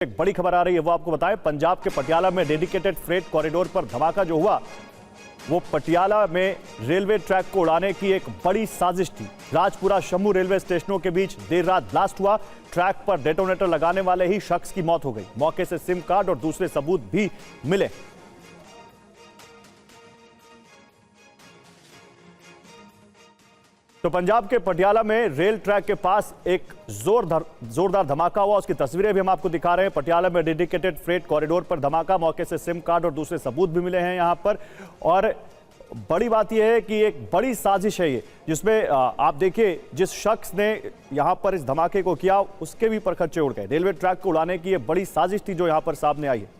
एक बड़ी खबर आ रही है वो आपको बताएं। पंजाब के पटियाला में डेडिकेटेड फ्रेट कॉरिडोर पर धमाका जो हुआ वो पटियाला में रेलवे ट्रैक को उड़ाने की एक बड़ी साजिश थी। राजपुरा शंभू रेलवे स्टेशनों के बीच देर रात ब्लास्ट हुआ। ट्रैक पर डेटोनेटर लगाने वाले ही शख्स की मौत हो गई। मौके से सिम कार्ड और दूसरे सबूत भी मिले। तो पंजाब के पटियाला में रेल ट्रैक के पास एक जोरदार धमाका हुआ। उसकी तस्वीरें भी हम आपको दिखा रहे हैं। पटियाला में डेडिकेटेड फ्रेट कॉरिडोर पर धमाका, मौके से सिम कार्ड और दूसरे सबूत भी मिले हैं यहां पर। और बड़ी बात यह है कि एक बड़ी साजिश है ये, जिसमें आप देखिए जिस शख्स ने यहां पर इस धमाके को किया उसके भी परखच्चे उड़ गए। रेलवे ट्रैक को उड़ाने की ये बड़ी साजिश थी जो यहां पर सामने आई है।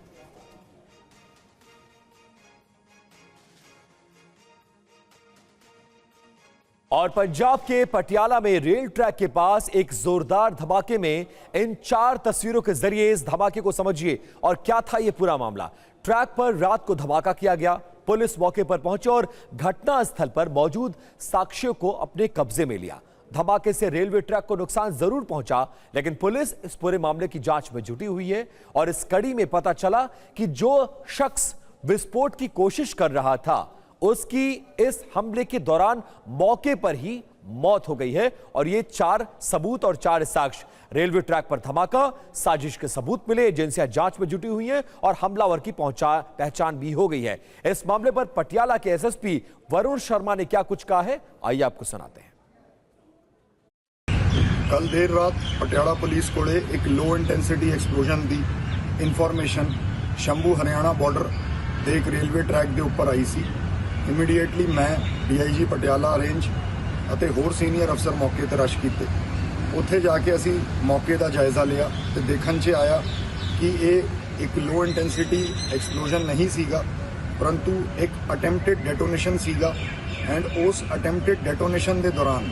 और पंजाब के पटियाला में रेल ट्रैक के पास एक जोरदार धमाके में इन 4 तस्वीरों के जरिए इस धमाके को समझिए और क्या था यह पूरा मामला। ट्रैक पर रात को धमाका किया गया। पुलिस मौके पर पहुंची और घटना स्थल पर मौजूद साक्ष्यों को अपने कब्जे में लिया। धमाके से रेलवे ट्रैक को नुकसान जरूर पहुंचा, लेकिन पुलिस इस पूरे मामले की जांच में जुटी हुई है। और इस कड़ी में पता चला कि जो शख्स विस्फोट की कोशिश कर रहा था उसकी इस हमले के दौरान मौके पर ही मौत हो गई है। और ये 4 सबूत और 4 साक्ष्य, रेलवे ट्रैक पर धमाका, साजिश के सबूत मिले, एजेंसियां जांच में जुटी हुई हैं और हमलावर की पहचान भी हो गई है। इस मामले पर पटियाला के एसएसपी वरुण शर्मा ने क्या कुछ कहा है, आइए आपको सुनाते हैं। कल देर रात पटियाला पुलिस को एक low intensity explosion the information Shambhu Haryana border ਦੇ एक रेलवे ट्रैक के उपर आई सी। इमीਡੀਏਟਲੀ मैं DIG पटियाला रेंज ਅਤੇ ਹੋਰ ਸੀਨੀਅਰ ਅਫਸਰ मौके ਤੇ ਰਸ਼ ਕੀਤੇ। ਉੱਥੇ ਜਾ ਕੇ ਅਸੀਂ ਮੌਕੇ ਦਾ ਜਾਇਜ਼ਾ ਲਿਆ ਤੇ ਦੇਖਣ 'ਚ ਆਇਆ ਕਿ ਇਹ ਇੱਕ लो ਇੰਟੈਂਸਿਟੀ ਐਕਸਪਲੋਜਨ ਨਹੀਂ ਸੀਗਾ, ਪਰੰਤੂ ਇੱਕ ਅਟੈਂਪਟਡ ਡੈਟੋਨੇਸ਼ਨ ਸੀਗਾ। ਐਂਡ ਉਸ ਅਟੈਂਪਟਡ ਡੈਟੋਨੇਸ਼ਨ ਦੇ ਦੌਰਾਨ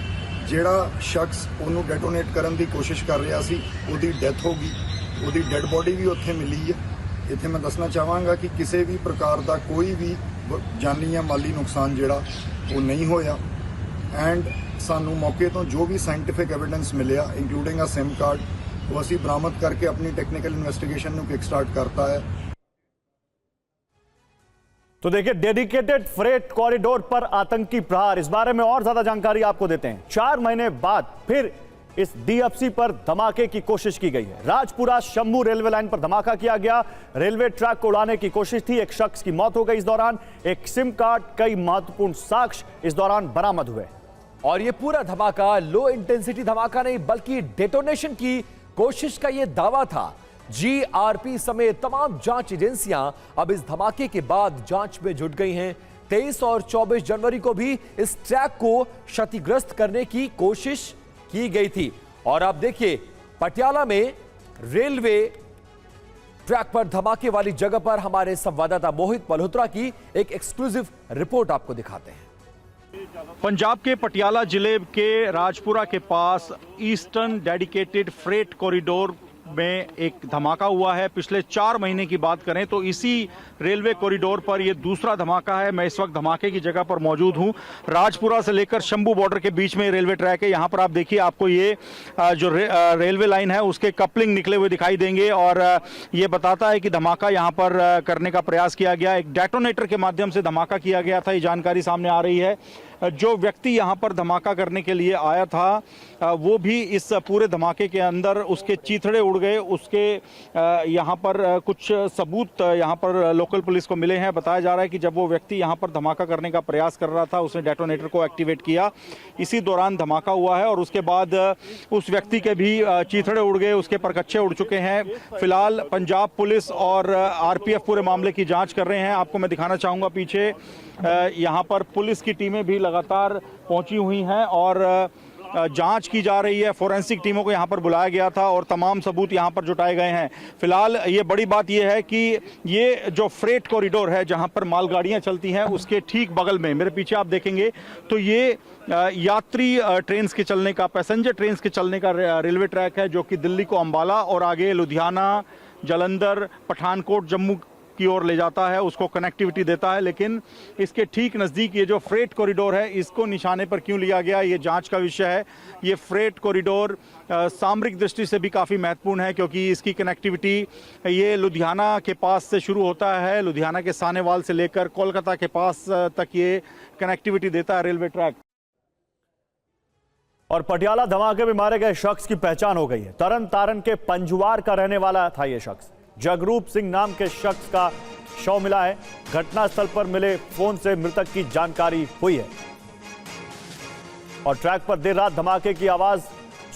ਜਿਹੜਾ ਸ਼ਖਸ ਉਹਨੂੰ ਡੈਟੋਨੇਟ ਕਰਨ ਦੀ ਕੋਸ਼ਿਸ਼ ਕਰ ਰਿਹਾ ਸੀ ਉਹਦੀ ਡੈਥ ਹੋ ਗਈ। ਉਹਦੀ ਡੈਡ ਬੋਡੀ ਵੀ ਉੱਥੇ ਮਿਲੀ ਹੈ। ਇੱਥੇ ਮੈਂ ਦੱਸਣਾ ਚਾਹਾਂਗਾ ਕਿ ਕਿਸੇ ਵੀ ਪ੍ਰਕਾਰ ਦਾ ਕੋਈ ਵੀ ਜਾਨੀ ਜਾਂ ਮਾਲੀ ਨੁਕਸਾਨ ਜਿਹੜਾ ਉਹ ਨਹੀਂ ਹੋਇਆ। ਐਂਡ ਸਾਨੂੰ ਮੌਕੇ ਤੋਂ ਜੋ ਵੀ ਸਾਇੰਟੀਫਿਕ ਐਵੀਡੈਂਸ ਮਿਲਿਆ ਇੰਕਲੂਡਿੰਗ ਅ ਸਿਮ ਕਾਰਡ ਉਹ ਅਸੀਂ ਬਰਾਮਦ ਕਰਕੇ ਆਪਣੀ ਟੈਕਨੀਕਲ ਇਨਵੈਸਟੀਗੇਸ਼ਨ ਨੂੰ ਕਿਕ ਸਟਾर्ट करता है। तो देखिए डेडिकेटेड फ्रेट कॉरिडोर पर आतंकी प्रहार, इस बारे में और ज्यादा जानकारी आपको देते हैं। 4 महीने बाद फिर इस DFC पर धमाके की कोशिश की गई है। राजपुरा शंभू रेलवे लाइन पर धमाका किया गया। रेलवे ट्रैक को उड़ाने की कोशिश थी, एक शख्स की मौत हो गई इस दौरान। एक सिम कार्ड, कई महत्वपूर्ण साक्ष्य इस दौरान बरामद हुए। और यह पूरा धमाका लो इंटेंसिटी धमाका नहीं बल्कि डेटोनेशन की कोशिश का यह दावा था। GRP समेत तमाम जांच एजेंसियां अब इस धमाके के बाद जांच में जुट गई हैं। 23 और 24 जनवरी को भी इस ट्रैक को क्षतिग्रस्त करने की कोशिश की गई थी। और आप देखिए पटियाला में रेलवे ट्रैक पर धमाके वाली जगह पर हमारे संवाददाता मोहित मल्होत्रा की एक एक्सक्लूसिव रिपोर्ट आपको दिखाते हैं। पंजाब के पटियाला जिले के राजपुरा के पास ईस्टर्न डेडिकेटेड फ्रेट कॉरिडोर में एक धमाका हुआ है। पिछले 4 महीने की बात करें तो इसी रेलवे कॉरिडोर पर यह दूसरा धमाका है। मैं इस वक्त धमाके की जगह पर मौजूद हूं। राजपुरा से लेकर शंभू बॉर्डर के बीच में रेलवे ट्रैक है। यहां पर आप देखिए, आपको ये जो रेलवे लाइन है उसके कपलिंग निकले हुए दिखाई देंगे और ये बताता है कि धमाका यहां पर करने का प्रयास किया गया। एक डेटोनेटर के माध्यम से धमाका किया गया था, ये जानकारी सामने आ रही है। जो व्यक्ति यहां पर धमाका करने के लिए आया था वो भी इस पूरे धमाके के अंदर उसके चीथड़े उड़ गए। उसके यहां पर कुछ सबूत यहां पर लोकल पुलिस को मिले हैं। बताया जा रहा है कि जब वो व्यक्ति यहां पर धमाका करने का प्रयास कर रहा था उसने डेटोनेटर को एक्टिवेट किया, इसी दौरान धमाका हुआ है और उसके बाद उस व्यक्ति के भी चीथड़े उड़ गए, उसके परखच्चे उड़ चुके हैं। फिलहाल पंजाब पुलिस और RPF पूरे मामले की जाँच कर रहे हैं। आपको मैं दिखाना चाहूँगा पीछे यहाँ पर पुलिस की टीमें भी लगातार पहुंची हुई हैं और जांच की जा रही है। फोरेंसिक टीमों को यहां पर बुलाया गया था और तमाम सबूत यहां पर जुटाए गए हैं। फिलहाल ये बड़ी बात ये है कि ये जो फ्रेट कॉरिडोर है जहां पर मालगाड़ियां चलती हैं उसके ठीक बगल में मेरे पीछे आप देखेंगे तो ये यात्री ट्रेन के चलने का, पैसेंजर ट्रेन के चलने का रेलवे ट्रैक है जो कि दिल्ली को अंबाला और आगे लुधियाना, जालंधर, पठानकोट, जम्मू की ओर ले जाता है, उसको कनेक्टिविटी देता है। लेकिन इसके ठीक नज़दीक ये जो फ्रेट कॉरिडोर है, इसको निशाने पर क्यों लिया गया, ये जांच का विषय है। ये फ्रेट कॉरिडोर सामरिक दृष्टि से भी काफ़ी महत्वपूर्ण है, क्योंकि इसकी कनेक्टिविटी ये लुधियाना के पास से शुरू होता है, लुधियाना के सानेवाल से लेकर कोलकाता के पास तक ये कनेक्टिविटी देता है रेलवे ट्रैक। और पटियाला धमाके में मारे गए शख्स की पहचान हो गई है। तरन तारण के पंजवार का रहने वाला था यह शख्स। जगरूप सिंह नाम के शख्स का शव मिला है। घटनास्थल पर मिले फोन से मृतक की जानकारी हुई है। और ट्रैक पर देर रात धमाके की आवाज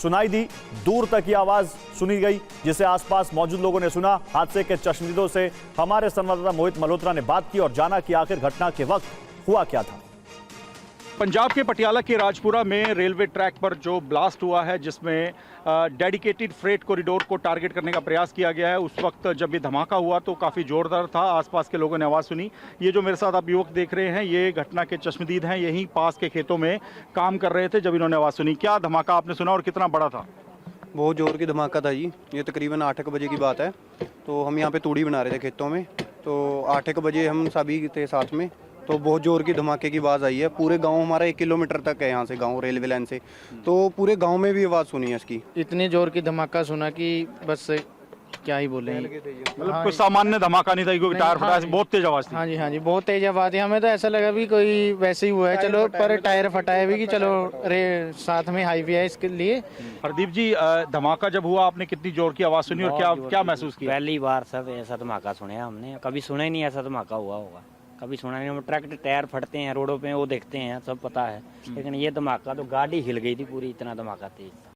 सुनाई दी। दूर तक की आवाज सुनी गई, जिसे आसपास मौजूद लोगों ने सुना। हादसे के चश्मदीदों से हमारे संवाददाता मोहित मल्होत्रा ने बात की और जाना कि आखिर घटना के वक्त हुआ क्या था। पंजाब के पटियाला के राजपुरा में रेलवे ट्रैक पर जो ब्लास्ट हुआ है, जिसमें डेडिकेटेड फ्रेट कॉरिडोर को टारगेट करने का प्रयास किया गया है, उस वक्त जब ये धमाका हुआ तो काफ़ी जोरदार था। आसपास के लोगों ने आवाज़ सुनी। ये जो मेरे साथ आप युवक देख रहे हैं, ये घटना के चश्मदीद हैं। यहीं पास के खेतों में काम कर रहे थे जब इन्होंने आवाज़ सुनी। क्या धमाका आपने सुना और कितना बड़ा था? बहुत ज़ोर की धमाका था जी। ये तकरीबन 8 बजे की बात है। तो हम यहाँ पे तूड़ी बना रहे थे खेतों में। तो 8 बजे हम सभी थे साथ में। तो बहुत ज़ोर की धमाके की आवाज़ आई है। पूरे गांव, हमारा 1 किलोमीटर तक है यहाँ से गांव, रेलवे लाइन से। तो पूरे गांव में भी आवाज़ सुनी है इसकी। इतनी जोर की धमाका सुना कि बस क्या ही बोले। मतलब कोई सामान्य धमाका नहीं था, क्योंकि टायर फटा, बहुत तेज आवाज़ थी। हाँ जी, बहुत तेज आवाज़ थी। हमें तो ऐसा लगा भी कोई वैसे ही हुआ है, चलो पर टायर फटा है भी कि चलो साथ में हाईवे है इसके लिए। हरदीप जी, धमाका जब हुआ आपने कितनी जोर की आवाज़ सुनी और क्या महसूस किया? पहली बार सब ऐसा धमाका सुने हमने, कभी सुना ही नहीं ऐसा धमाका हुआ होगा, कभी सुना नहीं। हम ट्रक के टायर फटते हैं रोडों पे, वो देखते हैं, सब पता है, लेकिन ये धमाका तो गाड़ी हिल गई थी पूरी, इतना धमाका तेज था।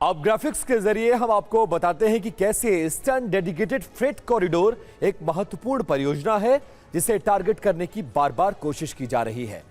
अब ग्राफिक्स के जरिए हम आपको बताते हैं कि कैसे ईस्टर्न डेडिकेटेड फ्रेट कॉरिडोर एक महत्वपूर्ण परियोजना है, जिसे टारगेट करने की बार बार कोशिश की जा रही है।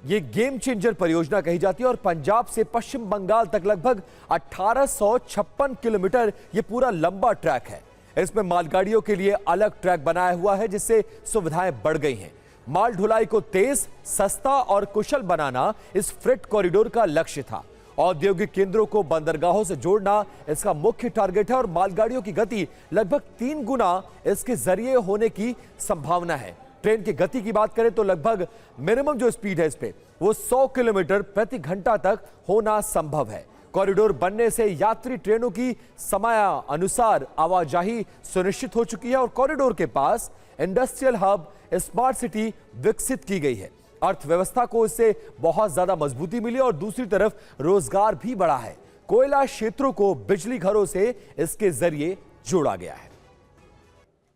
ये गेम चेंजर परियोजना कही जाती है और पंजाब से पश्चिम बंगाल तक लगभग 1856 किलोमीटर ये पूरा लंबा ट्रैक है। इसमें मालगाड़ियों के लिए अलग ट्रैक बनाया हुआ है, जिससे सुविधाएं बढ़ गई हैं। माल ढुलाई को तेज, सस्ता और कुशल बनाना इस फ्रेट कॉरिडोर का लक्ष्य था। औद्योगिक केंद्रों को बंदरगाहों से जोड़ना इसका मुख्य टारगेट है और मालगाड़ियों की गति लगभग 3 गुना इसके जरिए होने की संभावना है। ट्रेन की गति की बात करें तो लगभग मिनिमम जो स्पीड है इस पे वो 100 किलोमीटर प्रति घंटा तक होना संभव है। कॉरिडोर बनने से यात्री ट्रेनों की समय अनुसार आवाजाही सुनिश्चित हो चुकी है और कॉरिडोर के पास इंडस्ट्रियल हब, स्मार्ट सिटी विकसित की गई है। अर्थव्यवस्था को इससे बहुत ज्यादा मजबूती मिली और दूसरी तरफ रोजगार भी बढ़ा है। कोयला क्षेत्रों को बिजली घरों से इसके जरिए जोड़ा गया है।